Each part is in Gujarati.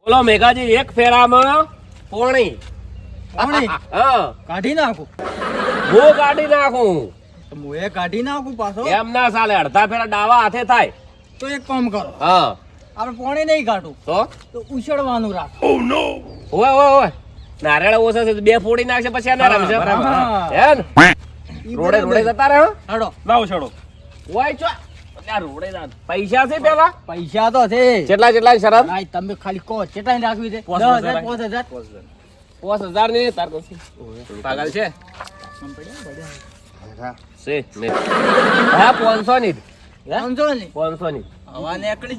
બોલો મેઘાજી એક ફેરામાં પોણી હા કાઢી નાખું હું કાઢી નાખું હું એ કાઢી નાખું પાછો એમ ના ચાલે અડધા ફેરા ડાવા હાથે થાય તો એક કામ કરો હા આપણે પોણી નહીં કાઢું તો ઉછળવાનું રાખ ઓય ઓય ઓય નારેળ ઓછા છે બે ફોડી નાખશે પછી આ ના રમશે હે ને રોડે રોડે જતા રહે હડો લાવો છોડો ઓય ચો આ રોડે જા પૈસા છે પેલા પૈસા તો છે કેટલા શરત ભાઈ તમે ખાલી કહો કેટલા રાખવી છે 5,000 5000 ની તાર પછી પાગલ છે છે ને હા 500 ની સમજો ને 500 ની હવા નીકળી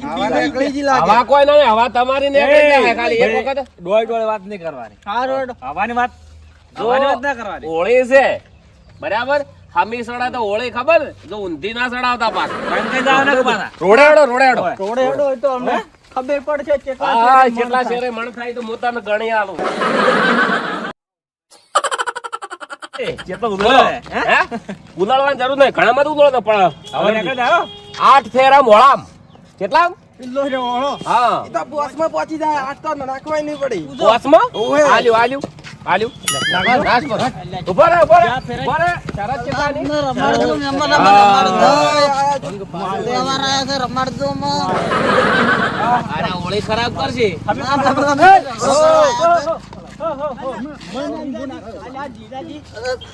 જી લાગે હવા કોઈ નહીં હવા તમારી નીકળી જાય ખાલી એક વખત ડોય વાત નહીં કરવાની હારો હવાની વાત જો ના કરવાની હોળી છે બરાબર હમી સડા તો હોળી ખબર જો ઊંધી ના સડાવતા પાછા રોડે હેડો રોડે હેડો હોય તો અમને ખબર પડશે કેટલા હા શેરે કેટલા મણ શેરે મણ થાય તો હું તને ગણી આલું કેટલો હે ઉલાળવાની જરૂર નહીં ઘણા બધું ઉલાળો પણ હવે નીકળી જાઓ 8 ફેરા મોળામ કેટલા પિલ્લો રે ઓળો હા તો બોસમાં પહોંચી જાય આજ તો નાખવાય નહીં પડી બોસમાં ઓહે. આલ્યું નાશ કરો ઉભો રે શરત કેટલાની અરે હોળી ખરાબ કરશે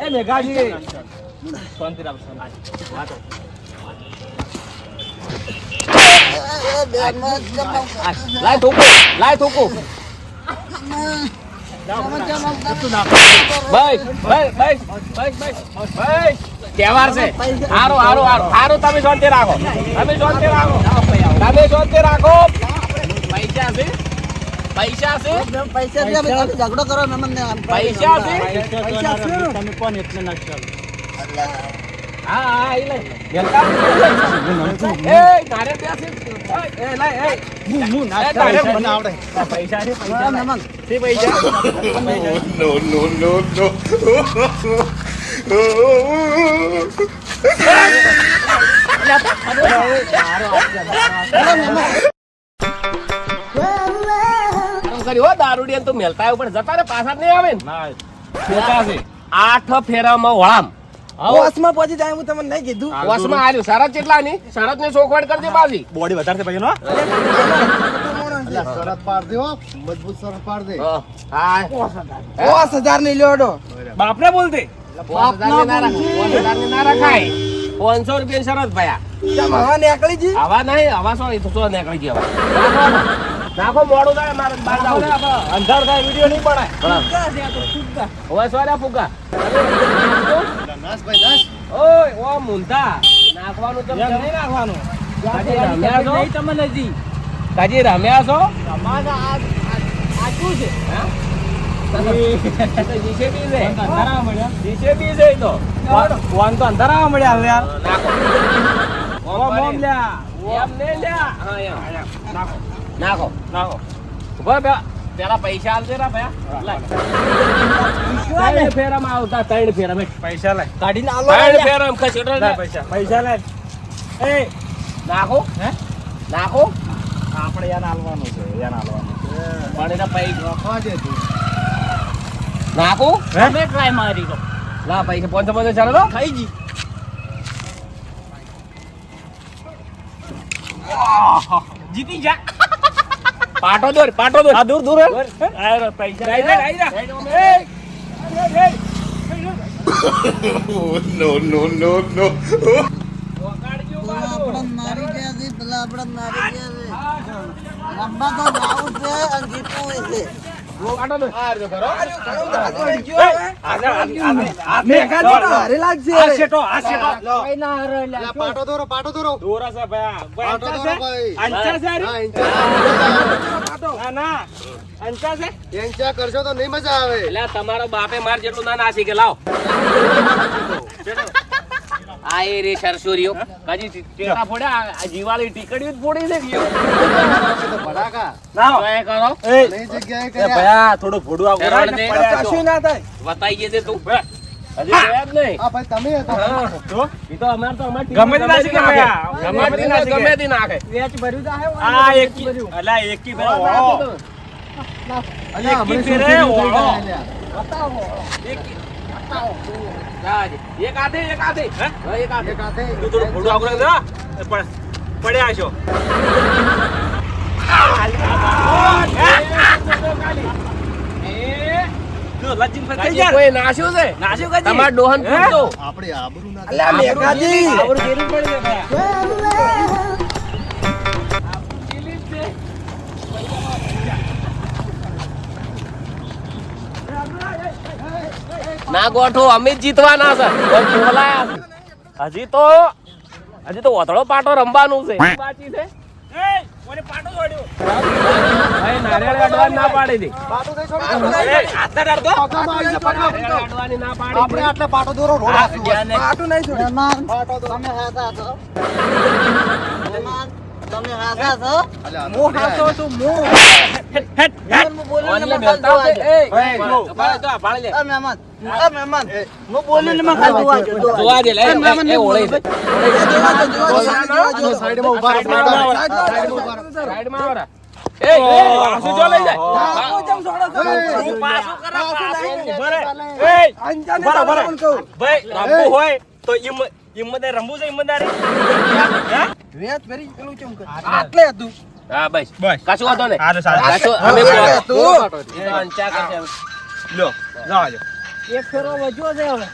એ મેઘાજી શાંતિ રાખો લાય થૂકું બસ તહેવાર છે હારું તમે શાંતિ રાખો પૈસા છે ઝઘડો કરો પૈસા છે તમે કોણ એટલે નાખશો હા એ લઈ એ નારે પ્યાસી એ લઈ એ હું આવડે પૈસા છે નમન છે પૈસા દારૂડિયા તું મેલતા ઉપર જતા રે પાછા નહીં આવે ને ના ખોટા છે 8 ફેરામાં વળામ બોસમાં પહોંચી જાય હું તમને નહીં કીધું વસમાં આલ્યું શરત કેટલા ની શરત ની ચોખવટ કરજે બાજી બોડી વધારે છે પછી નો શરત પાડ દે હો, મજબૂત શરત પાડ દે. હા 5000 ની લ્યોડો બાપને બોલતે 5000 ની ના રખાય 500 રૂપિયા શરત ભયા કેમ હવા નીકળી જી હવા નહીં હવા શું એ તો શું નીકળી ગઈ હવા નાખો મોડું થાય મારે બહાર જાવું છે. અંધાર થાય વિડિયો નહીં બનાય હવે સોરા ફુગા નાસ ભાઈ નાસ. ઓય ઓ મુંતા નાખવાનું તો એમ નહીં નાખવાનું કાજી રમ્યા છો નહીં તમને જી કાજી રમ્યા છો તમારા આ શું છે જીસીબી છે અંધારા મળ્યા જીસીબી છે તો ફોન તો અંધારા મળ્યા હવે યાર નાખો મોમ લ્યા એમ ને લ્યા હા એમ નાખો નાખો નાખો ઉભા પેલા પૈસા આલજે રા ભયા લાય 3 ફેરામાં આવતા 3 ફેરામાં પૈસા લાય કાઢીને 3 ફેરામાં ખસેડો લાય પૈસા લાય એ નાખો હે નાખો આપણે યાર હાલવાનું છે પણ એના પૈસા રાખવા દે તું. નાખો તમે ટ્રાય મારી ગયો લા પૈસા 500 ચાલો તો થઈ જી જીતી જા પાટો દોર આ દૂર દૂર આ પૈસા આઈ પાટો દોર આ જો કરો હારે લાગશે આ શેટો કઈ ના હારે લા, પાટો દોરો પાટો દોરો. દોરા છે ભયા પાટો દોરો ભાઈ. અંચા છે હા, રે? ઇન્ચા. ના અંચા છે ઇન્ચા કરશો તો નહીં મજા આવે. એટલે તમારો બાપે માર જેટલું ના નાસી કે લાવ આ એ રે સરસુરીઓ કાજી ટેટા ફોડ્યા આ જીવાળી ટીકડીઓ જ ફોડી દે તો ભડાકા. ના તો એ કરો એ ઘણી જગ્યાએ એ કર્યા. ભયા થોડું ભોડું આવું હેરાન દે. કશું ના થાય બતાઈ ગયે છે તું હજી જોયા જ નહીં હા ભાઈ તમે હતા. હા. તો ઈ તો અમાર તો અમાર ગમે તે નાસી કે ભયા. ગમે તે નાખે. વેચ ભર્યું તો આ એકી અલા એકી ભયા અલ્યા, હમણાં શું ફેરે થયું થઈ ઓળો. જાય, અલ્યા. એક હાથે એક હાથે હે? હા, એક હાથે એક હાથે. તું થોડું ફોડું આગળ જા. પડ્યા છો જો લજ્જિન ફસાઈ કાજી જા. કોઈ નાશ્યું છે નાસ્યો કાજી. તમાર ડોહન હે? પૂછતો આપણે આબરૂ ના અલ્યા મેઘાજી આવડું ઘેરું પડી જાય ભાઈ. ના ગોઠો અમે જ જીતવાના છે કોઈ બોલાયા છે. હજી તો ઓથળો પાટો રમવાનું છે બાકી છે એ, કોને પાટો જોડ્યો? ભાઈ નારિયેળ અડવાની ના પાડી દે પાટો દઈ છોડ. એ, હાથ ના ડાળતો. પગમાં આવી જા, પગમાં. નારિયેળ અડવાની ના પાડી આપણે આટલે પાટો દોરો રોડ આપ્યું હોય. પાટું નહીં છોડે પાટો દોરો. અલ્યા, આ તો હું હાથો છું હું હેટ, હેટ. ઓનલી બેસતા છે. એ, ભાઈ, જો. ભાઈ તો આ ભાળી લે. જોવા દે જોવા દે લે. એ ઓળે છે. આ સાઈડમાં ઊભા રહો, સાઈડમાં આવો. સાઈડમાં ઊભા રહો. સાઈડમાં આવો રા. એ પાછું જો લઈ જાય. હું જેમ છોડો છો હું પાછું કરા, પાછું. ભરે. એ, અંજાને બરાબર. સારું કહું ભાઈ, રમવું હોય તો ઈમદાર રમવું છે ઈમદારી. હે? વેચ ફરી પેલું ચમ કર આટલે હતું હા બસ બસ. કશું વાંધો નહીં. હા, તો સારું. કશું અમે હવે પૂરો- તું. પૂરો પાટો. એ તો અંચા કરશે. લો, જાઓ જો. એક ફેરો વજ્યો છે હવે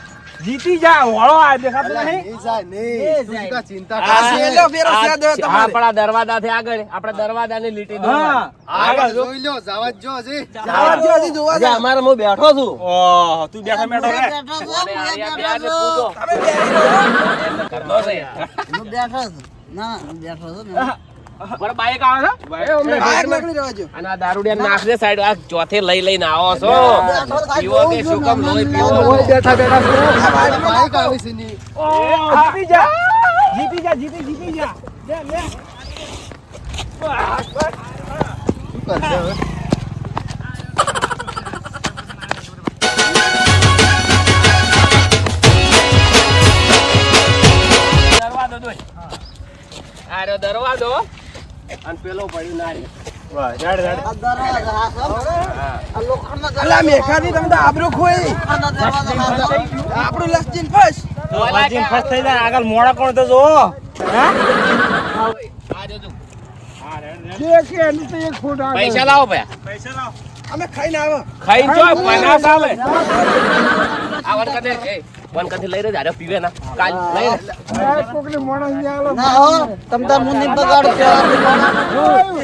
જીતી જા, વાળો આ દેખાતું અલ્યા, નહીં. નહીં જાય, નહીં. તું કા ચિંતા આ કર. છેલ્લો ફેરો છે દે તમારે. આપણા દરવાજાથી આગળ આપણા દરવાજાની લીટી દોરવાની. હા. આગળ જોઈ લ્યો, જવા જ જો હજી. જવા દ્યો, હજી જોવા દે. અમારે હું બેઠો છું ઓહ, તું બેઠા બેઠો રે. અને આર્યા બે આજે પૂછો. તમે બેહી રહો. એમને કરતો છે. બરાબર, બાઈક આવે છે? એ અમને બહાર ઘરમાં. નીકળી જવા દ્યો. અને આ દારૂડિયા નાખ દે સાઈડ આ ચોથે લઈને આવો છો પીવો કે શું કામ લોહી પીવો ઓય બેઠા બેઠા શું? બાઈક આવી છે ની. જીતી જા. જીતી જા, જીતી જા. લે, લે. શું કરશે હવે? દરવાજો દોય. આ રહ્યો દરવાજો અને પેલો પડ્યું નારી. વાહ, જાડ, જાડ. અલા મેઘાજી તમે તો આબરૂ ખોઈ આપણું લસજીન ફસ તો વાજીન ફર્સ્ટ થઈ જાય, આગળ મોડા કોણ તો જો. હા? આ જો જો. એક ફૂટ પૈસા લાવો ભયા પૈસા લાવ. અમે ખાઈને આવો ખાઈને જો પનાસ આવે આ વનકતે એ વનકતે લઈ રહ્યો જાડો પીવે ના કાલ લઈ રે.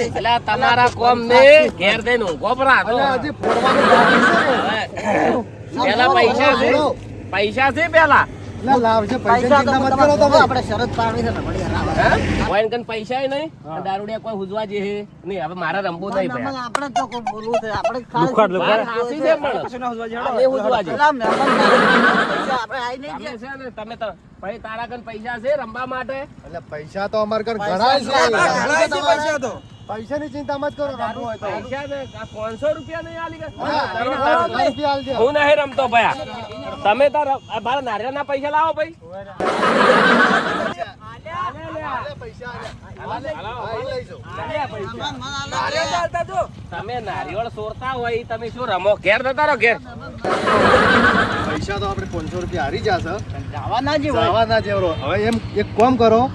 એટલે તમારા કોમ ને ઘેર દઈને ઊંઘો પરા અલ્યા, હજી ફોડવાનું બાકી છે. પેલા પૈસા છે પૈસા છે પેલા અલ્યા, લાવજે, પૈસાની ચિંતા મત કરો તમે. વૈન કન પૈસા નહીં અને દારૂડિયા કોઈ હુજવા જે હે નહીં હવે મારા રંબો નહીં ભયા લુખાડ, વાત લુખાડ. હાચી છે પણ કશું ના હોવા જોઈએ. આપણે હુજવા જે તમે તમે છે ને તમે તો ભાઈ તારા કન પૈસા છે રંબા માટે અલ્યા, પૈસા તો અમાર ઘર ઘણા છે. ઘણા છે પૈસા તો પૈસાની ચિંતા મત કરો, રમવું હોય તો. પૈસા ને આ 500 રૂપિયા નહીં આલી ગયા હા, રૂપિયા આલજે. હું નહીં રમતો ભયા તમે તાર મારા નારિયેળના પૈસા લાવો ભાઈ પૈસા આલ્યા. હા, એ લઈ જાઓ. તમે નારિયેળ સોરતા હોય ઈ તમે શું રમો ઘેર જતા રહો ઘેર પૈસા તો આપણે 500 રૂપિયા હારી જશે. જવા ના જેવું જવા ના જેવડો. હવે એમ એક કામ કરો,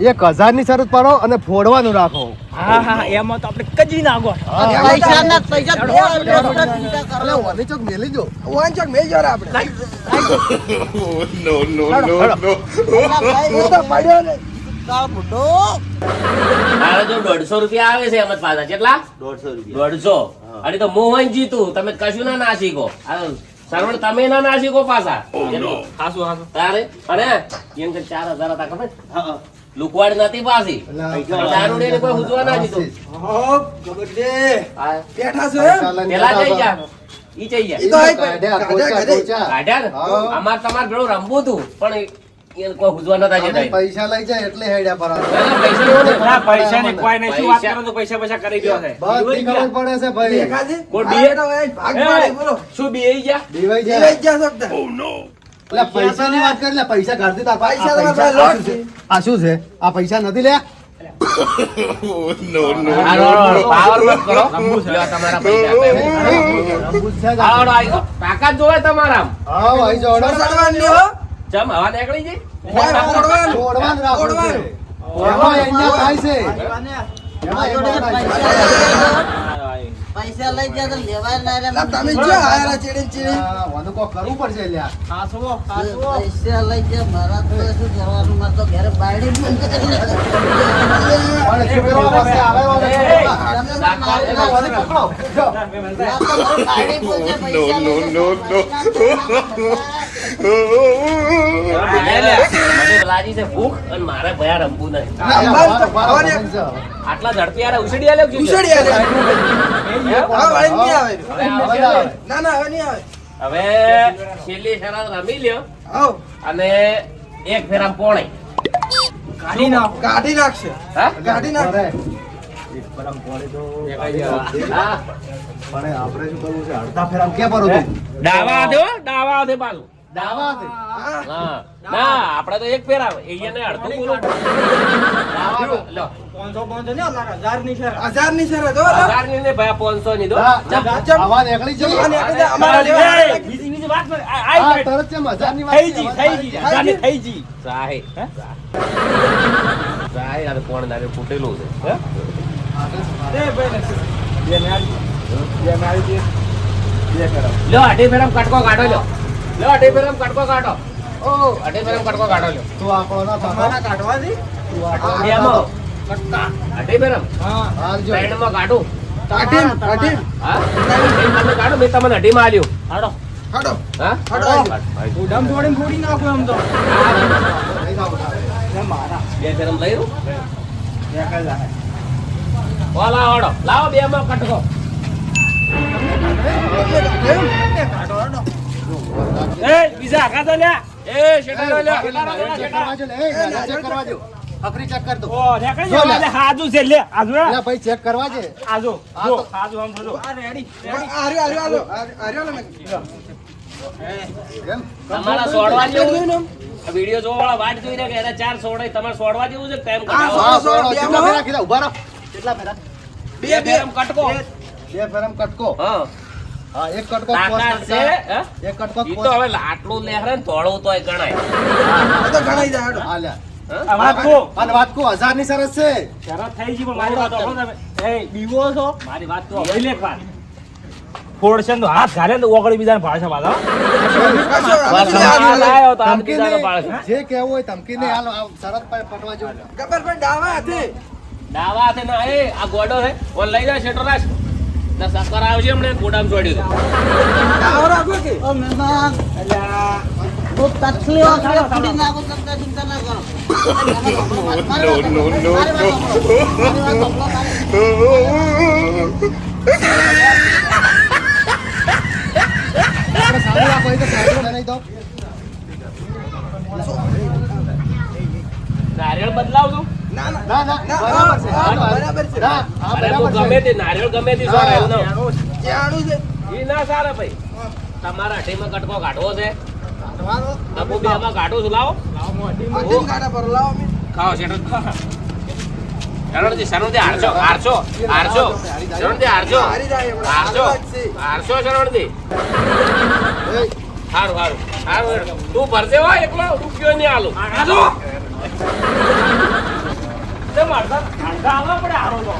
1000 ની શરત પાડો અને ફોડવાનું રાખો. હા, હા, એમાં તો આપણે કજી નાખો. પૈસા ના પૈસા ચિંતા કરો અલ્યા, વાની ચોક મેલી જો. વન ચોક મેલ જોર આપણે હું તો પડ્યો ને મારે જો 150 રૂપિયા આવે છે એમ જ પાછા કેટલા 150 અને તો હું હોય જીતું તમે કશું ના નાસી ગો સરવણ તમે ના નાસી ગો પાછા હાસુ, હાસુ. તારે અને એમ કે 4000 હતા ખબર લુકવાડ નથી પાછી અલ્યા, દારૂડિયા ને કોઈ હુજવા ના દીધું હા. બેઠા છો એમ ચાલન પેલા જઈ જતા જા ઈ જઈ જા ઈ તો આઈ કાઢ્યા, કાઢ્યા, કોચા, કોચા. કાઢ્યા ને હા. અમાર તમાર પેલું રમવું હતું પણ એને કોઈ હુજવા નતા અમે જતા પૈસા લઈ જાય એટલે હેડ્યા પર પૈસા લેવો ને ના, પૈસાની કોઈ નહીં. શું વાત પૈસા- કરો તો પૈસા કરી દો છે. બધી ખબર પડે છે ભાઈ. મેઘાજી કોણ બીએ? ભાગ પાડે બોલો શું બીએ ગયા દીવાઈ જીવાઈ જાય. જ જા શકતા એટલે પૈસાની વાત કરી લે, પૈસા ઘરથી તાર પાસે. પૈસા આ તમારા પૈસા પાસે આ શું છે? આ શું છે? આ પૈસા નથી લે. પાવર મત કરો. લ્યો, તમારા પૈસા આપે. રંબૂજ છે જ હાલો, આઈ જાઓ. તાકાત જોવે તમારામ. હા ભાઈ જો ઓર્ડર સડવાનું નહીં હો. ચમ હવા નીકળી ગઈ? ઓડવાનું. ઓડવાનું રાખવું છે ઓડવાનું. એમાં અહીંયા થાય છે મારા જોડે પૈસા લઈ ગયા તો લેવાય ના રે. લા, તમે જો આયરા ચીડી ચીડી. વાનું કોક કરવું પડશે લ્યા પૈસા લઈ ગયા મારા તો શું કરવાનું, મારે તો ઘરે બાયડી બંધ કરી પણ છોકરાઓ પાસે આવે વાળો એ, એના વાને પકડો મને લાગી છે ભૂખ અને મારે ભયા રમવું નહીં. આટલા ઝડપી યાર ઉછળી આલ્યો કે ઉછળી આલ્યો. હા, વાળી નહીં આવે. હવે આવશે. ના ના હવે નહીં આવે. હવે છેલ્લી શરત રમી લ્યો આવો. અને એક ફેરામ પોણે. કાઢી નાખશે. હા? કાઢી નાખશે. હા. પણ આપણે શું કરવું છે અડધા ફેરામ ક્યાં ભરો તું દાવા દે હો, દાવા દે પાછું. દાવા દે હા. હા. ના, આપણે તો એક ફેરા એને અડધું પૂરું. દાવા દો. લો. 1000 ની શરત હો. 1000 ની ને ભયા 500 ની દો. હા, ચમ. આવા નીકળી ચમ, જાય આને કહી દે, અમારે લેવા. બીજી વાત પર હા, તરત છે મજાની વાત થઈ જી થઈ જી સાહે. સાહે, આ તો કોણ દારે ફૂટેલું છે. લો, અઢી ફેરામ કટકો કાઢો લ્યો. લો, અઢી ફેરામ કટકો કાઢો. ઓ, અઢી ફેરામ કટકો કાઢો લ્યો. તું આંકડો ના પાડો. કાઢવા દે. બેમાં. અઢી ફેરામ. હાલજો. સાઈડમાં કાઢું. કાઢીમ, કાઢીમ. હા? તમે કાઢો, મેં તમને અઢીમાં આલ્યું. હાડો. હા? હાડો. બે ફેરામ લઈ રહ્યું? લાવો, હાડો. લાવો, બેમાં કટકો. બીજા આખા તો લ્યા એ, શેઠાડો લ્યો. ચેક કરવા જો લે, એ, ચેક કરવા જો. અકરી ચેક કર દો. ઓ નેકળી જાવ એટલે હાજુ છે લે હાજુ લે ભાઈ ચેક કરવા છે. હાજુ હા જો તો. હાજુ આમ જો એમ તમારા સોડવા જેવું વિડીયો જોવા વાળા વાટ જોઈ રહ્યા કે એના 4 સોડાય તમારે સોડવા જેવું છે ટાઈમ કટાવો. હા, સોળો, સોળો. બે કેટલા માં. ફેરા કીધા? ઉભા રહો. કેટલા ફેરા? બે ફેરામ કટકો. બે ફેરામ કટકો. હા. હા, એક કટકો તાકાત છે. હે? એક કટકો ઈ તો હવે આટલું લેહરે ને તોડવું તોય ગણાય. હા લ્યા. આ વાત કો અને વાત કો 1000 ની સરસ છે. શરત થઈ જી પણ મારી વાત સાંભળો તમે એ બીવો છો મારી વાત તો હવે એક વાત ફોડશે ને તો હાથ ઘાલે ને તો ઓગળી બીજાને ભાળશે પાછા બસ આ લાયો તો આ ધમકી બીજાનો નહીં. પાડશે. જે કહેવું હોય ધમકી નહીં. હાલો, આ શરત પર પટવા જો. દાવા હાથે ના એ આ ગોડો છે ઓન લઈ જા શેઠો રાખ. ના સક્કર આવશે હમણે ગોડામ છોડ્યું છે. ઓ મહેમાન હું તકલીફ આખરે ફૂટી નાખું તમને ચિંતા ના કરો. આપણે સામે રાખો હોય તો સાઈડ બનાવી દો. નારિયેળ બદલાવ તું. ના ના બરાબર છે. બરાબર છે. ના, હા, અરે તું બરાબર ગમે છે. તે નારિયેળ ગમે તે સોડાયું ને. છે. ઈ ના સારા ભાઈ. તમારા અઢીમાં કટકો કાઢવો છે. અબુ બે માં કાઢું છું લાવો. ખાઓ શેઠો. શરણજી શરણજી હારશો હારશો હારશો શરણજી હારશો હારશો હારશો શરણજી. એ, સારું સારું સારું તું ભરશે હોય એકલો રૂપિયો નહીં આલું. હાલો. તેમ અડધા આવવા પડે હારો તો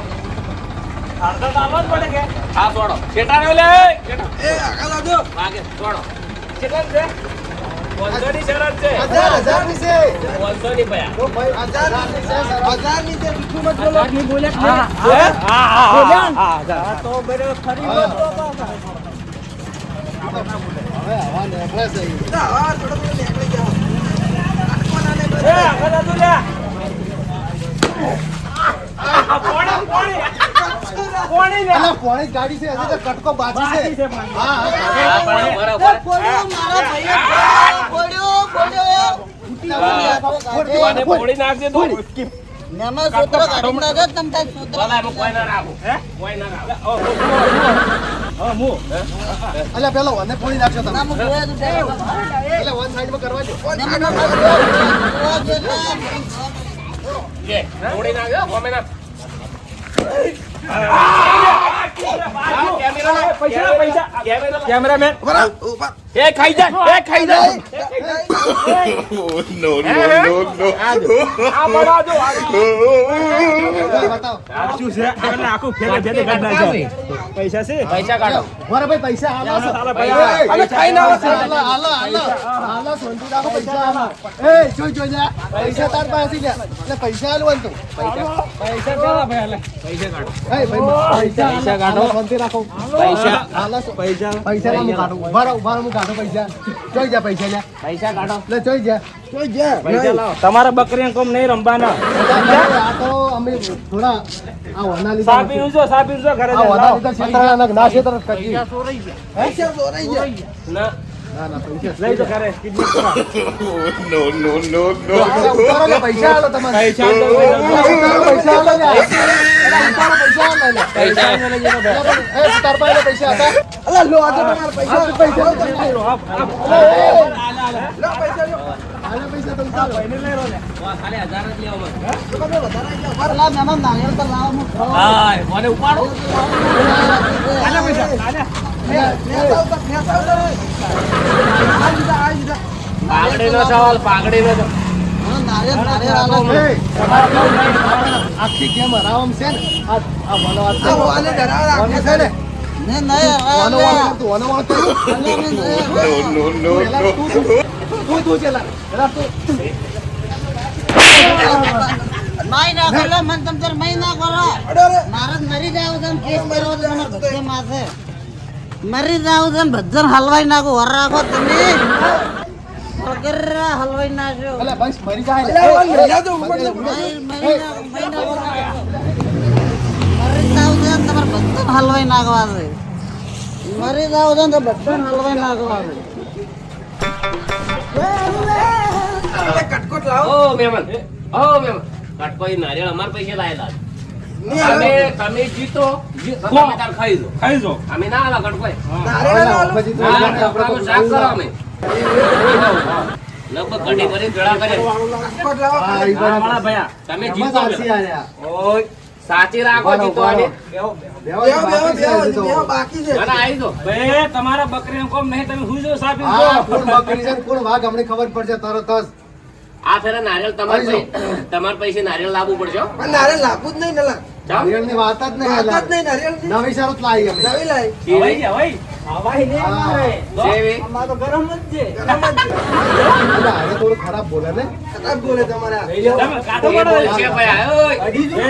અડધા તો આવવા જ પડે કે હા છોડો શેઠા રે લે શેઠા. વાગે છોડો. કેટલા છે? 500 ની શરત છે. 1000 ની છે. 500 ની ભયા. તો ભાઈ 1000 ની છે શરત. હા તો બરે ફરી હવે હવા નીકળે છે. એ આખા દાદુ લે કોણી લે અલા, પોણી જ ગાડી છે. હજી તો કટકો બાકી બાકી છે. છે પણ. હા, હા, હા. પણ બરાબર. પડ્યો મારા ભાઈએ પડ્યો મને ફોડી નાખજે તું. મહેમાન સૂત્ર કાઢી નાખે તમ તાર સૂત્ર ભલા એમાં કોઈ ના રાખો. કોઈ ના રાખો. અલા, પેલો વને પોણી નાખશો તમે. ના હું જોયા તું એટલે વન સાઈડમાં કરવા દો. મહેમાન કે તોડી નાખ્યો ગમે ના કેમેરામેન એ ખાઈ જાય એ ખાઈ જાય શું છે આખું ફેરે ફેરે કાઢ નાખે પૈસા છે પૈસા કાઢો મારા ભાઈ પૈસા હાલો અરે ખાઈ ના આવે. હાલો સોનતુ રાખો પૈસા હાલો. એ જોઈ જા પૈસા તાર પાસે લે એટલે પૈસા હાલવાનું તું પૈસા ચાલો ભાઈ એ ભાઈ પૈસા કાઢો શાંતિ રાખો પૈસા હાલો પૈસા પૈસા લા હું કાઢું ઉભા રહો હું કાઢો પૈસા જોઈ જા પૈસા લે પૈસા કાઢો લે જોઈ જા પૈસા લાવો તમારા બકરી કોમ નહીં રમવાના આ તો અમે થોડા આ વના લીધા સાપીનું જો ઘરે આ વના લીધા ક્ષેત્રના ના ક્ષેત્ર કરી પૈસા ચોરાઈ ગયા. ના ના પૈસા લઈ તો ઘરે કિડનેપ કરા ઉતારો લે પૈસા હાલો તમારે પૈસા તો ઉતારો પૈસા હાલો લે ઉતારો પૈસા હાલો લે પૈસા એ તાર પાસે પૈસા હતા અલા લો આજે તમારા પૈસા આ પૈસા લો પૈસા લો. હાલો પૈસા તો ઉતારો ખાલી 1000 જ લેવો અલા મહેમાન નારિયેળ તો લાવો હું ખાઉં. હા મને ઉપાડો આના પૈસા આના નેતા ઉપર નેતા ઉપર. આ લીધા. પાઘડીનો સવાલ પાઘડીનો તો મને નારિયેળ આલો. એ આખી કેમ હરાવમ છે ને આ વનો વાત આ વાલે ડરાવા રાખે છે ને. ને નહીં વનો અલા, વાત તું વનો વાત તું ચલા એલા તું માય ના કરો મન તમ તાર માય ના કરો અરે મારા મરી જાવ તો કેસ કરો તો મને બધે માથે મરી જાવ તો બધે હલવાઈ નાખો વર રાખો તમે વગર હલવાઈ નાખો અલા બસ મરી જાય અલા વાલ લઈ દો ઉપર લે. મરી જાવ તો તમારે બધે હલવાઈ નાખવા છે મરી જાવ તો બધે હલવાઈ નાખવા છે અલા કટકોટ લાવો. ઓ મહેમાન કટકો ઈ નારિયેળ અમાર પૈસે લાયેલા ને હવે તમે જીતો તો તમે તાર ખાઈ દો ખાઈ જો અમે ના આલા કટકો નારિયેળ આલો. ના કટકોનું શાક કરો અમે લગભગ કઢી ભરી ગળા કરે કટકોટ લાવો. વાળા ભયા તમે મત જીતો આસી આયા ઓય સાચી રાખો જીતો અને બેહો બેહો બાકી છે. ના આવી દો બે તમારા બકરીનો કોમ નહીં તમે હુઈ જો સાપી હા કોણ બકરી છે ને કોણ વાઘ અમને ખબર પડશે તરત જ આ ફેરે નારિયેળ તમારા પૈસે નારિયેળ લાવવું પડશે હો. પણ નારિયેળ લાવવું જ નહીં ને લા. ચાલ. નારિયેળની વાત જ નહીં વાત જ હાલ. નહીં નારિયેળની. નવી શરત લાવી અમે નવી લાવી. કેવી? જેવી? ગરમ જ છે. અલા, હવે થોડું ખરાબ બોલે ને ખરાબ બોલે તમારે આ. તમે કાઢો એ પડો બોલશે ભાઈ, ઓય.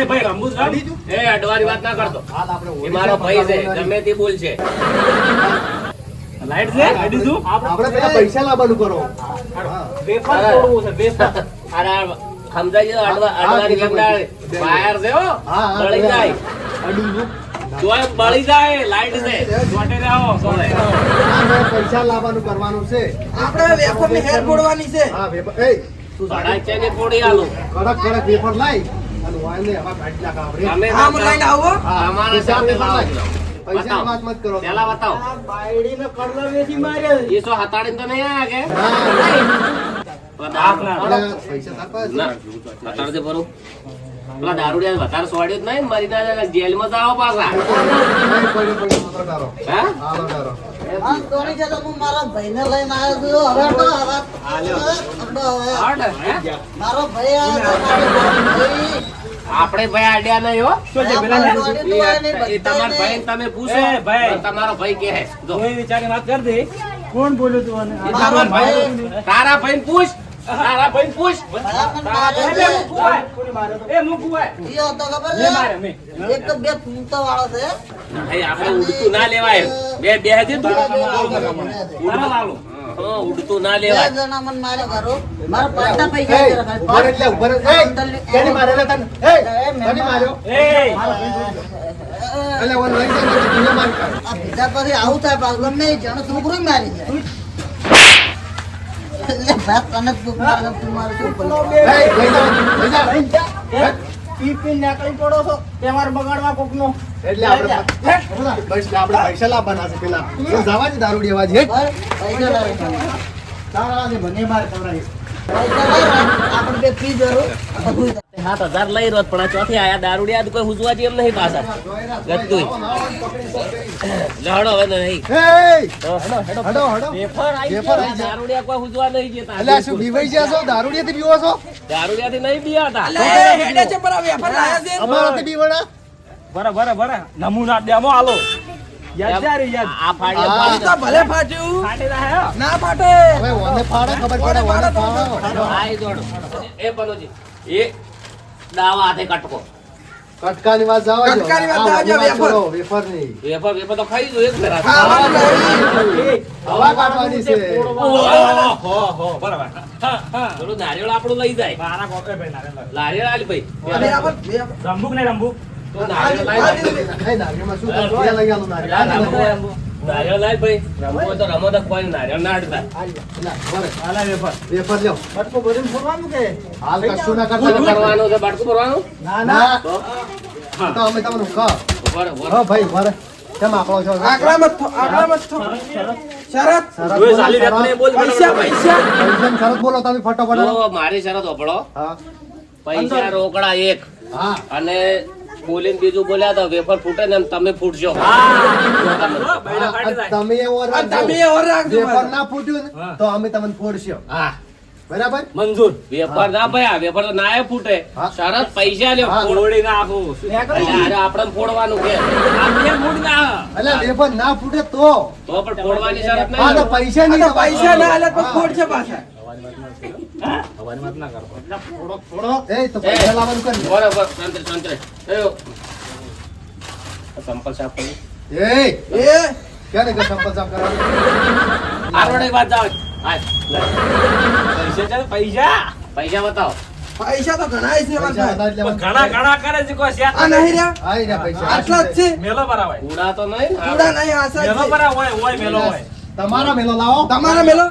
એ ભાઈ રમવું જ રમ. એ અડવાની વાત ના કરતો હાલ આપણે એ મારો ભાઈ છે ગમે તે બોલ છે લાઈટ છે કાઢી દઉં આપણે પેલા પૈસા લાવવાનું કરો બેફાર તોડવું છે બેફાર અરે સમજાય છે અડવાની ગંદા વાયર છે હો હા, બળી જાય અડીનું. જોય બળી જાય લાઈટ છે ચોટે રહો સોળે રહો. આપણે પૈસા લાવવાનું કરવાનું છે આપણે વેફરની હેર ફોડવાની છે. હા વેપાર એ તું સડાઈ છે ને પોડી આલું કડક કડક વેપાર લાઈ અને વાયને હવા કાઢી નાખ આપણે તમે હા હું લઈને આવો. તમારા સાથે લાવો. પૈસા વાત મત કરો પેલા બતાવો એ સો હતાડીને તો નહીં આયા કે હાથ ના. બતાવો. પૈસા તાર પાસે ના હતાડ દે ભરું પેલા દારૂડિયા વધારે સોડ્યું જ નહીં ને મરી ના જાય જેલમાં જાઓ પાછા કોઈ પૈસા ડારો હે હાલો ડારો હા તોડી છે તો હું મારા ભાઈને લઈને આવ્યો છું હવે તો હવે હટ, હે? મારો ભાઈ આવ્યો તો મારો ભાઈ આપણે ભાઈ આડ્યા નહીં હો શું છે પેલા ને? એ તમારા ભાઈ તમે પૂછો એ ભાઈ. તો તમારો ભાઈ કે હે જો કોઈ વિચારી વાત કર દે કોણ બોલ્યું તું આને? એ તમારા ભાઈ તારા ભાઈ પૂછ તારા ભાઈ પૂછ એ મૂક ઉભા. ઈ હતો ખબર મેં મારે, છે મેં. એક તો બે ફૂમતો વાળો છે ભાઈ આપણે ઉડતું ના લેવાય બે બે હતી તું તારા લાલો. હા, ઉડતું ના બે લેવાય જણા મને મારે કરો મારા પાટા પૈસા એ જરા ખાલી. ઉભા રહે એટલે ઉભા રહે એ કેની મારેલા તને એ કેની માર્યો એ એટલે ઓન લઈ જાય ને તું મારી કાઢ આ બીજા પછી આવું થાય પાછું ગમે એ જણ છોકરું મારી જાય એટલે ભાત તને જ તું મારે તું મારે શું બોલે? એ લઈ જા એટલે આપણે બસ આપણે પૈસા લાવવાના છે પેલા તું જવા દે દારૂ દેવા છે બસ, પૈસા લાવે તમે. તારા ને મને માર કવરાઈ પૈસા લાવે, આપણે બે પી જરૂર બધું થાય. 7,000 લઈ રહ્યો પણ આ ચોથી આયા દારૂડિયા તો કોઈ હુજવા જેમ નહીં પાછા ગતું લડો હવે નહીં હડો હડો વેફર આઈ વેફર ગયા આઈ ગયા. દારૂડિયા કોઈ હુજવા નહીં જતા અલ્યા શું બીવાઈ ગયા છો દારૂડિયાથી બીવો છો દારૂડિયાથી નહીં બીવાતા અલે હેડે છે પર વેફર લાયા છે અમારાથી બીવડા બરાબર નમૂના ડેમો આલો યાદ જારી યાદ આ ફાડ્યા આ ફાડી તો ભલે ફાટ્યું ફાટી રહ્યા ના ફાટે હવે ઓને ફાડે ખબર પડે ઓને ફાડો આઈ દોડો એ બનોજી એ દાવા હાથે કટકો કટકાની વાત જાવ કટકાની વાત જાવા દો, વેફર. વેફર ની વેફર તો ખાઈ જો એક ફેરા ખાવાનું નહીં. હવા કાઢવાની છે હો બરાબર પેલું નારિયેળ આપણું લઈ જાય મારા કોપે ભાઈ નારે નારિયેળ આલી ભાઈ વેફર. રંબુક ને રંબુક તો નારિયેળ લાવી દે. ખાઈ નારિયેળમાં શું કરવું? ત્યાં લઈ આલો નારિયેળ. નારિયેળ લાવી ભાઈ રમવો તો રમો તો કોઈ નારિયેળ ના અડતા ના, બરે. આલા વેફર વેફર લ્યો. બટકો ભરીને ફોરવાનું કે હાલ કશું ના શું કરતા કરવાનું છે બાટકું ભરવાનું ના તો તો અમે તમને કહો ઉભા રહો. હો ભાઈ ભરે કેમ આકળો છો આકડામાં શરત જોઈ ચાલી રહેતું ને બોલ પૈસા પૈસા પૈસાની શરત બોલો તમે ફટોફટ તો મારી શરત હોભળો હા પૈસા રોકડા 1 હા અને બોલીને બીજું બોલ્યા તો વેફર ફૂટે ને એમ તમે ફૂટશો બૈડા ફાટી જાય તમે એવો આ રાખજો. તમે ઓર રાખજો વેફર ના ફૂટ્યું ને હા. તો અમે તમને ફોડશું હા બરાબર મંજૂર વેફર ના ભાઈ આ વેફર તો ના એ ફૂટે હા. શરત પૈસા લ્યો હા. ફોડી નાખું આપણે ફોડવાનું કે આપણે મૂડ ના એટલે વેફર ના ફૂટે તો તો પણ ફોડવાની શરત હા તો નહીં પૈસા આ નહીં તો પૈસા ના આલે તો ખોટ છે પાછા હવાની વાત ના કરો ફોડો એ તો પૈસા લાવવાનું કરી બરોબર સંતરે સંતરે એયો સંપલ સાફ કરી એ એ ક્યારે કે સંપલ સાફ કરવાનું આરોડે વાત જાવ હાલ લે. પૈસા ચાલે પૈસા પૈસા બતાવો પૈસા તો ઘણાય છે પૈસા મારા હતા એટલે ઘણા ઘણા કરે છે કોઈ શેઠ આ નહીં રહ્યા આઈ રહ્યા પૈસા આટલા જ છે મેલો ભરાવાય કુડા તો નહીં ને? થોડા નહીં આશા મેલો છે ભરા હોય મેલો હોય તમારા મેલો લાવો તમારા મેલો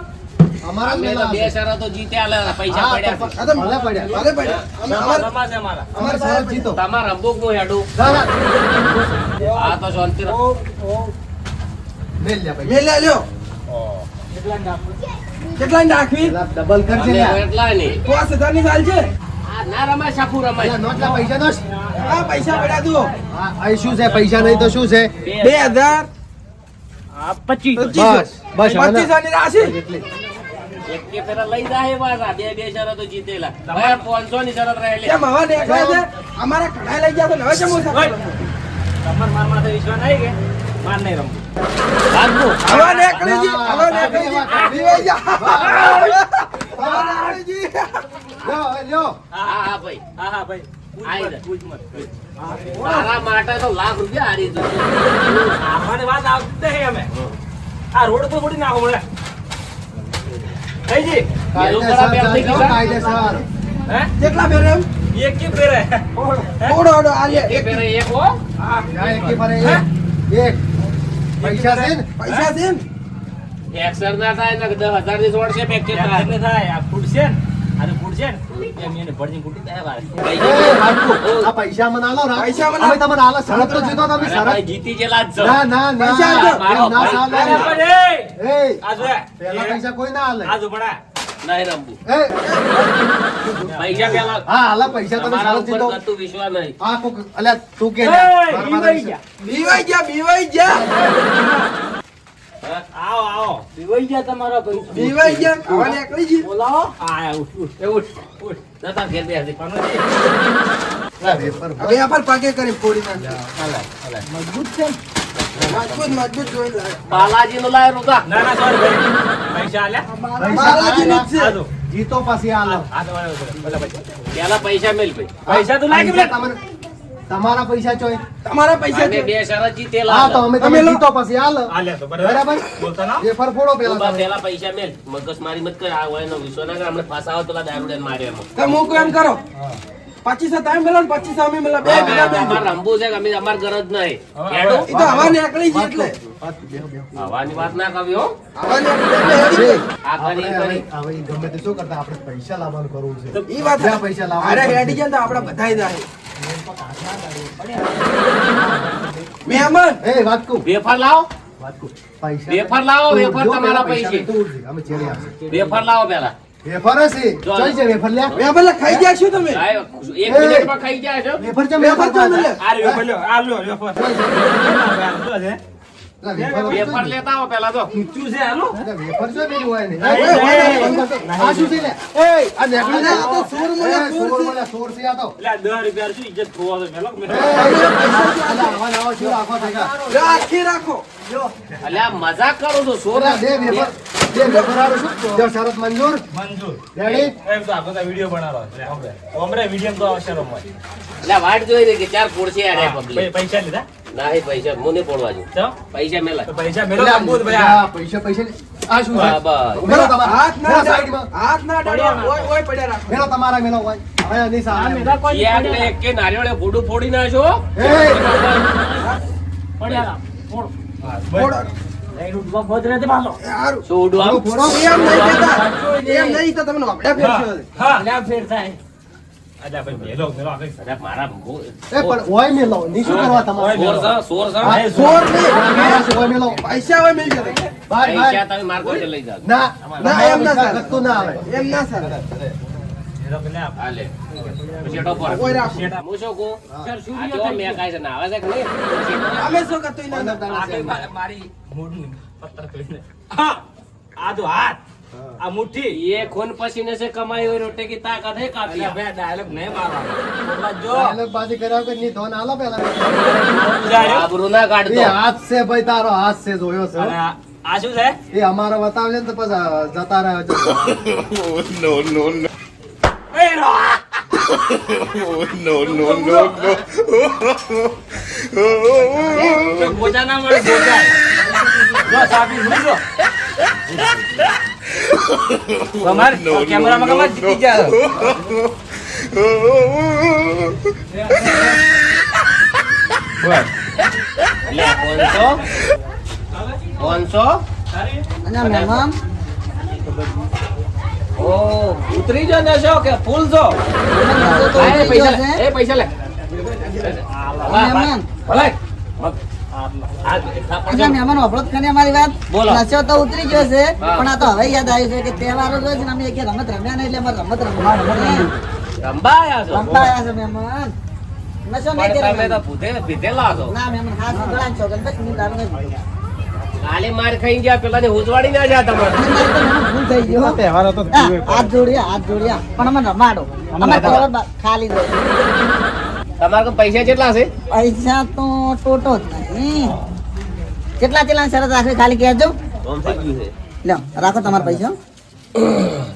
અમારા અમે મેલો તો બે શરતો જીત્યા લે પૈસા હા, પડ્યા તો છે. આ તો ભલે પડ્યા ભલે પડ્યા અમે અમારા સમાજ છે મારા અમારે સરસ જીતો તમારા રંબુક નું હેડું ના, ના. આ તો શાંતિ મેલ લ્યા પૈસા મેલે લ્યો કેટલા નાખવી પેલા ડબલ કરજે અમે લ્યા. એટલા નહીં 5000 ની ચાલ છે આ ના રમાય સાફુ રમાય પેલા નોટલા પૈસા નોટ. આ પૈસા પડ્યા જુઓ હા, અહીં શું છે પૈસા નહીં તો શું છે 2000 આ 25 બસ બસ હવે ના. 25 ની રાશિ એટલી. એક કે પેલા લઈ જાય પાછા બે શરતો જીતેલા ભાઈ 500 ની શરત રહેલી કેમ હવા નીકળે છે અમારા કઢાઈ લઈ ગયા તો હવે કેમ ઓછા ઓય. તમાર માર માથે વિશ્વાસ નહીં કે માર નહીં રમવું સાચું. હવા નીકળી જી હવા નીકળી જી દીવાઈ જા હવા નીકળી જી લ્યો, લ્યો. હા ભાઈ હા ભાઈ આઈ જા. પૂછ મત તારા માટે તો લાખ રૂપિયા હારી દઉં આવાની વાત આવતી નહીં અમે આ રોડ પર ફોડી નાખો મને કઈજી કાયદેસર જાઓ, કાયદેસર. હે કેટલા ફેરે એમ એક કે પેરે ઓડો ઓડો આ લે એ પેરે એક હો જા, એકી ફરે એક. પૈસા છે ને પૈસા છે ને એક્સર ના થાય ને 10,000 ની જોડશે પેકેજ થાય એટલે થાય આ ફૂટશે ને આ તો ફૂટશે ને એમ એને ભરજી ફૂટી જાય વારે એ, હાડકું. આ પૈસા મને આલો રાખ. પૈસા મને અમે તમને આલો. શરત તો જીતો તમે અરે ભાઈ શરત. જીતી ગયેલા જ છો ના ના ના પૈસા આપો. એમ ના ચાલે. અરે પણ એ એ, આ જો પહેલા પૈસા કોઈ ના આલે. આ જો ભણા નહીં રમવું એ, પૈસા પેલા હા હાલા પૈસા તમે તમારા શરત જીતો. ઉપર કતું વિશ્વાસ નહીં આ કોક અલ્યા તું કે એ, મારા ઈ પાસે વઈ ગયા. બીવાઈ ગયા આવો આવો વિવાઈ ગયા તમારા પૈસા બીવાઈ ગયા હવા નીકળી જી બોલાવો આ ઉઠ ઉઠ એ ઉઠ ઉઠ નતા ઘેર બેસી આ વેફર હવે આ પર પાકે કરી ફોડી નાખી મજબૂત છે મજબૂત જોઈ લે બાલાજી નો લાય રૂકા ના ના સોરી ભાઈ પૈસા આલ્યા બાલાજીનું જ છે આ જો જીતો પછી આલો. આ તો બધા પૈસા પેલા પૈસા મેલ ભાઈ પૈસા તો લાગી પૈસા તમને- તમારા પૈસા ચોય. તમારા પૈસા અમે છે બે શરત જીતેલા હા તો અમે તમે તમે લો. જીતો પછી આલો. આલ્યા તો બરાબર બરાબર બોલતા ના વેફર ફોડો તું પેલા બા તમે. પેલા પૈસા મેલ મગજ મારી મત કર આ હોય એનો વિશ્વાસ ના કર હમણાં ફસાવો તો દારૂડે મારે એમ તો મૂકો એમ કરો 25 તમે મેલો ને 25 અમે મેલો બે ભેગા બેન અમારે રમવું છે કે અમે અમાર ગરજ નહીં હેડો એ તો હવા નીકળી જી એટલે હવાની વાત ના કરવી હો હવા નીકળી એટલે હેડી ગઈ. આ કરી કરી હવે ઈ ગમે તે શું કરતા આપણે પૈસા લાવવાનું કરવું છે. ઈ વાત જ્યાં પૈસા લાવવા અરે હેડી ગયા ને તો આપણે બધાય જાય મહેમાન એ વાત કહું વેફર લાવો વાત કહું પૈસા વેફર લાવો, તું વેફર જો તમારા પેલા પૈસે. તું ઉઠ. અમે ચેડી આવશે. વેફર લાવો પેલા વેફર હશે જો. જોઈ છે વેફર લ્યા વેફર લે ખાઈ ગયા છો તમે સાહેબ, 1 મિનિટમાં ખાઈ જાય છો વેફર છે વેફર છે ને લે. આ રહ્યો પેલો, આ લ્યો, વેફર. શું છે? વેફર લેતા આવો પેલા તો ઊંચું છે, હાલો. વેફર છે બેન હોય ને એ, આ શું છે લે એ આ નેકળી આ તો સોર મને સોર છે. મને સોર છે આ તો એટલે આ 10 રૂપિયા શું ઇજ્જત ખોવા છે, મેલો કે મેલો. અલા આવા નવા શું રાખો ભેગા લે, આખી રાખો અલ્યા મજાક કરો છો સોર ઓલા બે વેફર આરો શું જો શરત મંજૂર મંજૂર. રેડી એમ તો આપણે તો વિડીયો બનાવવાનો છે. આપણે. હમણાં વિડીયો તો આવશે રમવા. એટલે વાટ જોઈ રહી કે ચાર ખોડશે આ પબ્લિક પૈસા લીધા? ના એ પૈસા મને પડવા જો તો? પૈસા મેલા તો પૈસા મેલો કાપવું તો ભાઈ આ. પૈસા પૈસા આ શું છે બરાબર. મેલો તમારા હાથ ના મેલો અડાડો. સાઈડમાં હાથ ના અડાડો. ઓય પડ્યા રાખો મેલો તમારા મેલો હોય હવે નહીં સામે યાર એક કે નારિયેળે ફોડું ફોડી નાખો એ ફોડો. શું ઉડું આમ? ફોડો એમ નહીં કહેતા. એમ નહીં તો તમને વાપડા ફેરશે. હા. અલ્યા ભાઈ મેલો મેલો આપણે. અરે મારા એ પણ હોય મેલો ની શું કરવા તમારે સોર છે, સોર છે. હા, સોર નહીં. હોય મેલો પૈસા હોય મિલ જશે. ભાઈ પૈસા ભાઈ તમે માર કોઈ લઈ જાઓ ના ના, એમ ના ચાલે. ગત્તું ના આવે એમ ના સર મેલો કે ના. હાલે પછી એટો પર ઓય રાખો હું શું કહું આ જો મેં કાંઈ છે નાવે છે કે નહીં અમે શું કરતું ના આ કઈ મારી મૂળની પત્તર કરીને. હા. આ તો હાથ. આ મુઠ્ઠી. ये खून पसीने से कमाई हुई रोटी की ताकत है काफी અલ્યા ભાઈ ડાયલોગ નહીં મારવાનો. બોલવા જો. ડાયલોગ બાજી કર્યા વગર ની ધોન આલો પેલા જાણ્યો? આબરૂ ના એ કાઢતો હાથ છે ભાઈ તારો હાથ છે જોયો અને છે આ શું છે? એ અમારો બતાવજે ને તો પછી જતા રહે એ રો. તો ગોજા ના મળે ગોજા. જો સાબી ભૂલી જો. કમર કેમેરામાં કમર જીતી જાય. લે 500 અને મહેમાન ઓ ઉતરી જો ને છો કે ફૂલ છો તો આ ઉતરી પૈસા ગયો લે છે. એ પૈસા લે મહેમાન ભલે અચ્છા મહેમાન વાપરો જ ખરી અમારી વાત બોલો. નશો તો ઉતરી ગયો છે હા. પણ આ તો હવે યાદ આવ્યું છે કે તહેવારો જોઈએ છે ને અમે એક રમત રમ્યા નહીં એટલે અમારે રમત રમવા રંબા આયા છો રમવા આવ્યા છે મહેમાન નશો નહીં પણ તમે તો કર્યો ભૂતે પીધેલા છો ના મહેમાન હાથ ગળા છો ગણપત ની દારૂ નહીં પીધો. કાલે માર ખાઈ ગયા પેલા ને ઉજવાડી ના જા તમારે અને મારે તો મહેમાન ભૂલ થઈ ગયો તહેવારો તો હા, હાથ જોડ્યા પણ અમે રમાડો અમે કવર ખાલી દો તમારે તો પૈસા કેટલા છે પૈસા તો ટોટો જ નહીં કેટલા કેટલા શરત રાખવી ખાલી કહેજો લ્યો રાખો તમારા પૈસા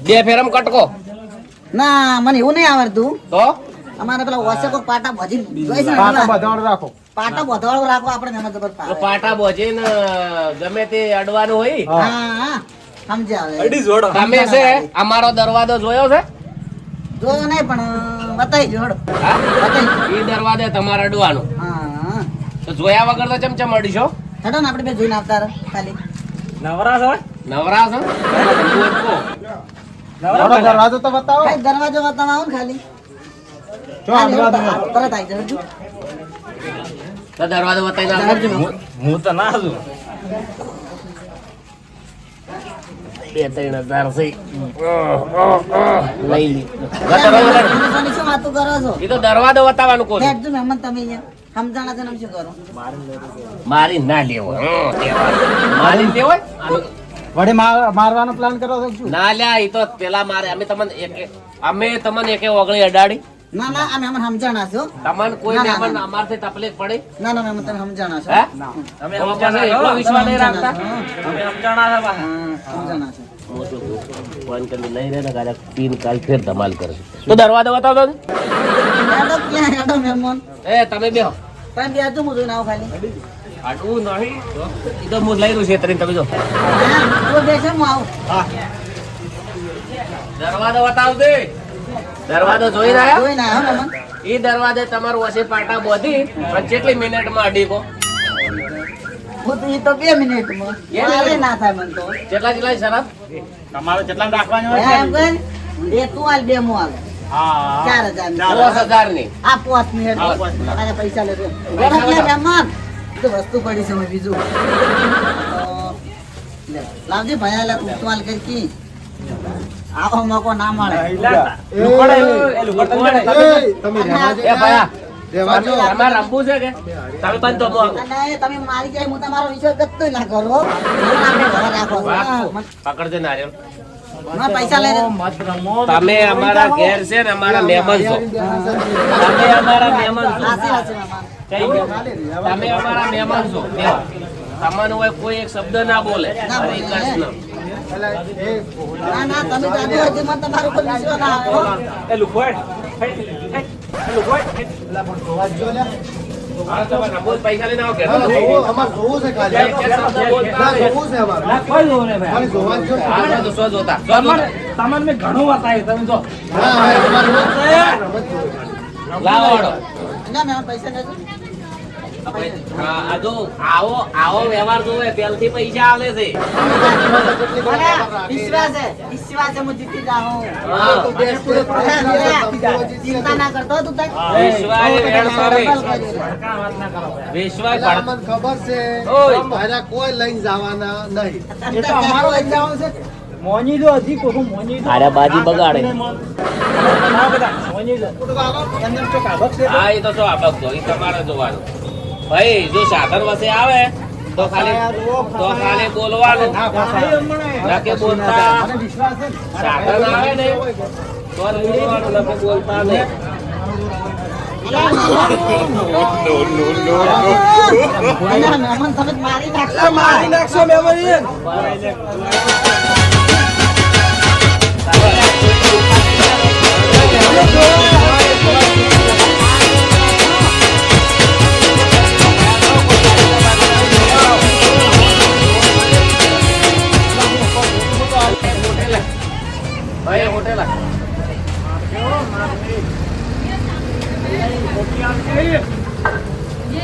બે ફેરમ કટકો ના મને એવું નહીં આવડતું તો અમારે પેલા ઓસે કોક પાટા ભજી જોઈ છે ને પેલા પાટા બધવાળો રાખો આપણે એમાં જબર પેલો પાવે. પાટા બોજે ને ગમે તે અડવાનું હોય હા સમજ્યા હવે અડી જોડો. તમે છે અમારો દરવાજો જોયો છે જોયો નહીં પણ બતાવી જોડ હા બતાવી એ દરવાજે તમારે અડવાનું હા તો જોયા વગર તો ચમચમ અડીશો હેડો ને આપણે બે જોઈને આવતા રહો ખાલી નવરાશ હોય? નવરા છો દરવાજો તો બતાવો. ખાલી દરવાજો બતાવવા આવો ને ખાલી ખાલી હેડો, તરત આવી જજો તો દરવાજો બતાવી નાખો હું તો ના છું. 2-3 હજાર છે લઈ લી દરવાજો તમે સોની શું વાતું કરો છો એ તો દરવાજો બતાવવાનું કહું છું. હેડજો મહેમાન તમે અહીંયા સમજાણા છે ને આમ શું કરો મારી ના લેવો મારી લેવો વડે મારવાનો પ્લાન કરો છો શું? ના લ્યા એ તો પેલા મારે અમે તમને એકે ઓગળી અડાડી ના ના આ મહેમાન સમજાણા છો તમને કોઈ ના, ના, મહેમાન ના. અમારથી તકલીફ પડી ના ના મહેમાન તમે સમજાણા છો હે તમે તો સમજાણા પછી છો? એટલો વિશ્વાસ નહીં રાખતા તમે સમજાણા છો પાછા. હા સમજાણા છો હું શું કહું? ફોન કરીને લઈ રહે ને કાલે 3 કાલ ફેર ધમાલ કરશે તો દરવાજો બતાવતો ને? હેડો ક્યાં હેડો મહેમાન એ તમે બેહો તમે બેસજો હું જોઈને આવું ખાલી આટલું નહીં એ તો હું લઈ રહ્યું છે તમે જો હા તું બેસે હું આવું દરવાજો બતાવજે દરવાજો જોઈ રહ્યા જોઈને આવ્યો મહેમાન એ દરવાજે તમારું વસે પાટા બોધી પણ કેટલી મિનિટમાં અડીકો હું તો ઈ તો 2 મિનિટમાં મારે ના થાય મને તો કેટલા શરત તમારે કેટલા રાખવાનું હોય હે, છે? એમ કર બે તું હાલ બે હું હાલ હા 4000 ની. 5000 ની આ 5 મિનિટ હા, 5 મિનિટ. અને પૈસા લેજો ગરમ લે મહેમાન તો વસ્તુ પડી છે મેં બીજું તો લે, લાવજે ભયા લે તું હાલ કરી કી આવો મોકો ના મળે લુકડ એ લુકડ તમે એ, તમે રહેવા દો. એ ભયા રહેવા દો. તમારે રમવું છે કે તમે બંધ તો અને તમે મારી જાય હું તમારો વિશ્વાસ કરતો ના કરો મને આપણે ઘરે રાખો પકડજે નારિયેળ મને પૈસા લઈને મત રમો તમે અમારા ઘેર છે ને અમારા મહેમાન છો તમે અમારા મહેમાન છો સાચી વાત છે મહેમાન. કઈ ગયું? તમે અમારા મહેમાન છો કેવા? તમને હોય કોઈ એક શબ્દ ના બોલે હરી કૃષ્ણ ના ના તમે જાણો છો મને તમારો ઉપર વિશ્વાસ ના આવ્યો એ લુકડ એ લુકડ હા, તમારે રમવું જ પૈસા લઈને આવો કે હા, જોવું, અમારે જોવું છે ખાલી. એક શબ્દ બોલતા ના, નહીં. જોવું છે અમારે. ના કોઈ જો ને ખાલી ભાઈ જોવા જ જો. હા, તો શું જોતા શું તમારે જોતા? તમારે મેં ઘણું બતાવ્યું તમે જો હા, હા, અમારે રોજ રમત જોવું. લાવો વાળો. ના મહેમાન પૈસા લેજો હા, આ જો આવો વ્યવહાર જોવે પહેલથી પૈસા આલે છે મને વિશ્વાસ છે હું જીતી જાઉં હા. તો બેસ તો ચિંતા ના કરતો તું તક વિશ્વાસ વેણ કરે. સરકાર વાત ના કરો ભાઈ વિશ્વાસ એટલે ભણ- અમને ખબર છે ઓય. મારા કોઈ લઈને જવાના નહીં. એ તો અમારો જવાનું છે મોની દો હજી કોકું મોની દો અરે બાજી બગાડે. બનાવો બધા મોની દો એમને તો કાબક છે હા, એ તો શું આપક તો એ તમારે જોવાનું ભાઈ જો સાધન વસે આવે તો ખાલી બોલવાનું નાકે બોલતા મને વિશ્વાસ છે સાધન આવે ને તો જ બોલવાનું નાકે બોલતા નહીં મહેમાન તમે મારી નાખશો ભાઈ હોટેલ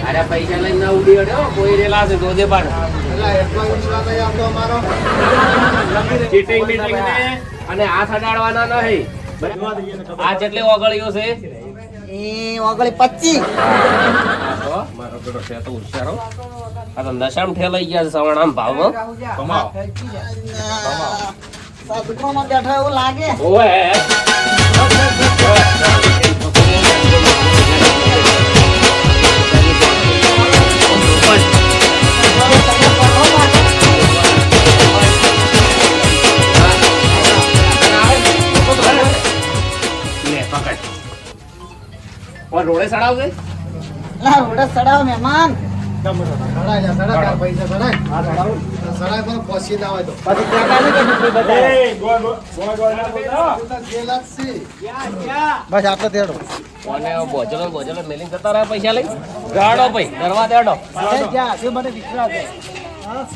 અરે પૈસા લઈને ના ઉડી અડ્યો કોઈ રેલા છે તો દે પાડ એટલે એટલો વિશ્વાસ નહીં આવતો અમારો. ચીટિંગ બીટિંગ ને અને હાથ અડાડવાના નહીં આ જેટલી ઓગળીઓ છે એ ઓગળી 25 તો મારો બેટો છે તો હોશિયારો આ તો નશામાં ઠેલાઈ ગયા છે સવણામ ભાવમાં સદગુણમાં બેઠો એવું લાગે ઓએ લે પકડ ઓર રોડે સડાવજે લા રોડે સડાવ મહેમાન સડાય જા, સડાય તારા પૈસા સડાય. સડાય પણ પહોંચી ના હોય તો. એ ગો ના બોલતા ગેલા જ છે. બસ આટલો તેડો અને બોજલો મેલિંગ કરતા રહ્યા પૈસા લઈ ગાડો ભાઈ દરવા દેડો મને વિશ્વાસ છે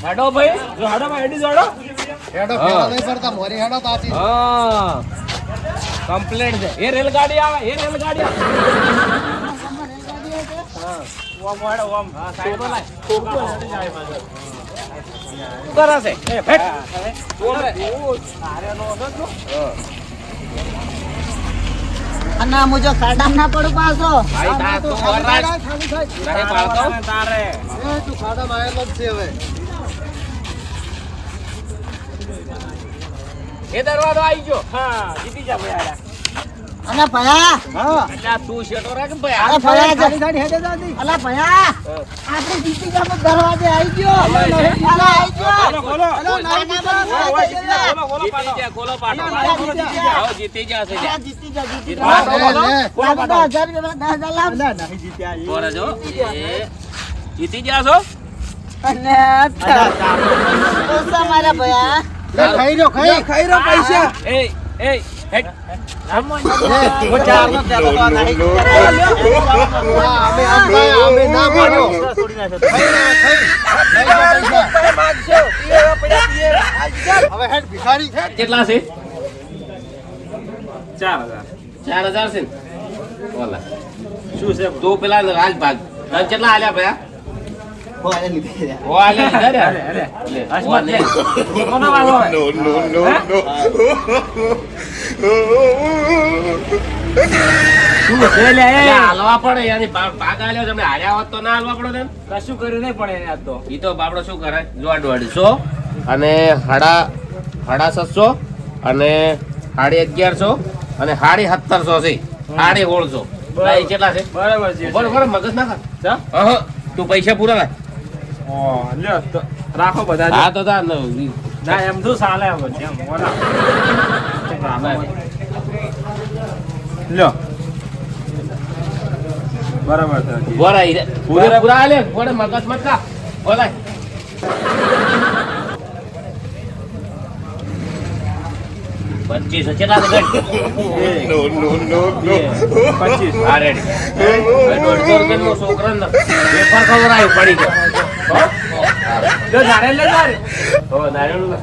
હેડો ભાઈ જો હાડો માં હેડી જોડો હેડો હા. પેલા નહીં પડતા, મોરી હેડો તાતી. હા કમ્પ્લેટ છે એ રેલગાડી આવે એ રેલગાડી આવે ઓમ વાડો ઓમ હા સાઈડ પર લાય શું કરે છે એ ફેટ અને હું જો ખાડામાં ના પડું પાછો ભાઈ તા તું વરરાજ નહીં પાડતો તારે એ તું ખાડામાં આવેલો જ છે હવે. એ દરવાજો આવી ગયો હા જીતી જા ભાઈ અને ભયા એટલે આ તું શેટો રાખ ભાઈ અરે ભયા અલા ભયા આપણે જીતી ગયા દરવાજે આવી ગયો અલા આવી ગયો ખોલો જીતી જા ખોલો પાટો આવો જીતી જા છે જા જીતી જા જીતી લે, લે. જા 10,000 રૂપિયા 10,000 લાવ બોરે જો એ જીતી જા છો અને ઓછા મારા ભયા લે, ખાઈ રહ્યો, ખાઈ રહ્યો પૈસા. એ એ હેટ હા, અમે ના પાડ્યો. હવે હેડ ભિખારી. કેટલા છે 4000 4000 છે ને ઓલા શું છે તું પેલા રાજ ભાગ તને કેટલા આલ્યા ભયા ઓ આલ્યા લીધા રે અરે લે, હસ ઓ મત ને. કોનો વાલો હોય શું છે લે એટલે એ હાલવા પડે યાની ભાગ આલ્યો તમને હાર્યા હોત તો ના હાલવા પડે ને કશું કર્યું નહીં પડે આજ તો ઈ તો બાપડો શું કરે જો 150 અને 750 અને 1150 અને 1750 છે 1650 લાઈ કેટલા છે બરાબર છે બરાબર મગજ ના કર ચા? હા તું પૈસા પૂરા લાય લ્યો તો રાખો બધા હા તો તા ના એમ તો ચાલે એમ છે એમ ઓલા લ્યો બરાબર છે બોરાઈ પૂરા પૂરા આલે બોડે મગજ મત કા બોલાય પચીસ કેટલા છે નો 25 હા રેડી 150 રૂપિયાનો છોકરાને પેપર ખવડાવ્યું પડી ગયો જો જાણે લે જારે હો નારેલું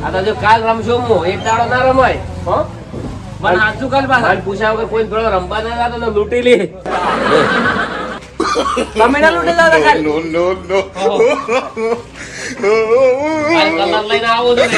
આ તો જો કાલ રમશો હું એક દાડો ના રમાય હો મને આજુ કાલ પાછા હાલ પૂછ્યા વગર કોઈ પેલો રમવા ના જાતો ને લૂંટી લે તમે ના લૂટે દાદા કાલ કાલ કલર લઈને આવો છો ને